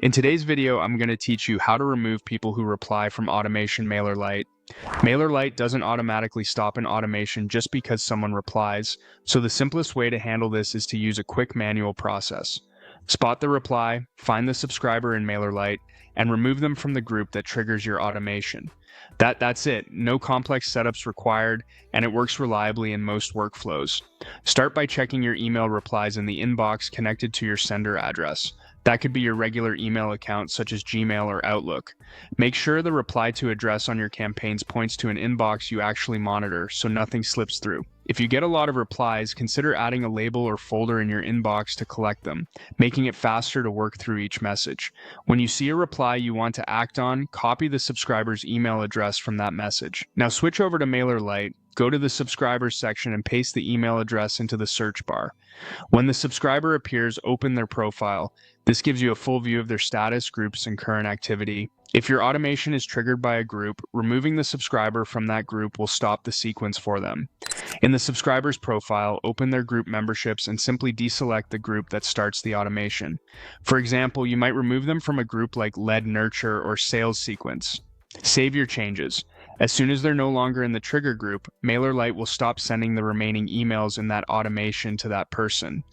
In today's video, I'm going to teach you how to remove people who reply from automation Mailerlite. Mailerlite doesn't automatically stop an automation just because someone replies, so the simplest way to handle this is to use a quick manual process. Spot the reply, find the subscriber in Mailerlite, and remove them from the group that triggers your automation. That's it. No complex setups required, and it works reliably in most workflows. Start by checking your email replies in the inbox connected to your sender address. That could be your regular email account such as Gmail or Outlook. Make sure the reply to address on your campaigns points to an inbox you actually monitor so nothing slips through. If you get a lot of replies, consider adding a label or folder in your inbox to collect them, making it faster to work through each message. When you see a reply you want to act on, copy the subscriber's email address from that message. Now switch over to Mailerlite, go to the subscribers section and paste the email address into the search bar. When the subscriber appears, open their profile. This gives you a full view of their status, groups, and current activity. If your automation is triggered by a group, removing the subscriber from that group will stop the sequence for them. In the subscriber's profile, open their group memberships and simply deselect the group that starts the automation. For example, you might remove them from a group like lead nurture or sales sequence. Save your changes. As soon as they're no longer in the trigger group, Mailerlite will stop sending the remaining emails in that automation to that person.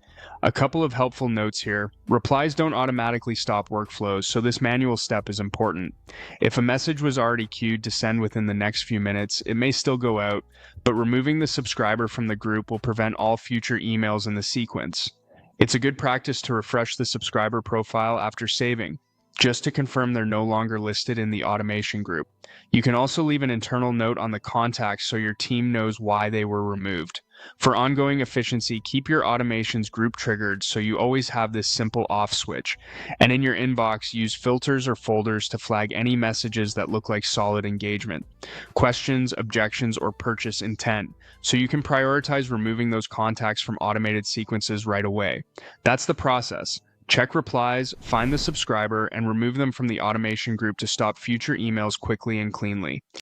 A couple of helpful notes here. Replies don't automatically stop workflows, so this manual step is important. If a message was already queued to send within the next few minutes, it may still go out, but removing the subscriber from the group will prevent all future emails in the sequence. It's a good practice to refresh the subscriber profile after saving, just to confirm they're no longer listed in the automation group. You can also leave an internal note on the contacts so your team knows why they were removed. For ongoing efficiency, keep your automations group triggered so you always have this simple off switch. And in your inbox, use filters or folders to flag any messages that look like solid engagement, questions, objections, or purchase intent, so you can prioritize removing those contacts from automated sequences right away. That's the process. Check replies, find the subscriber, and remove them from the automation group to stop future emails quickly and cleanly.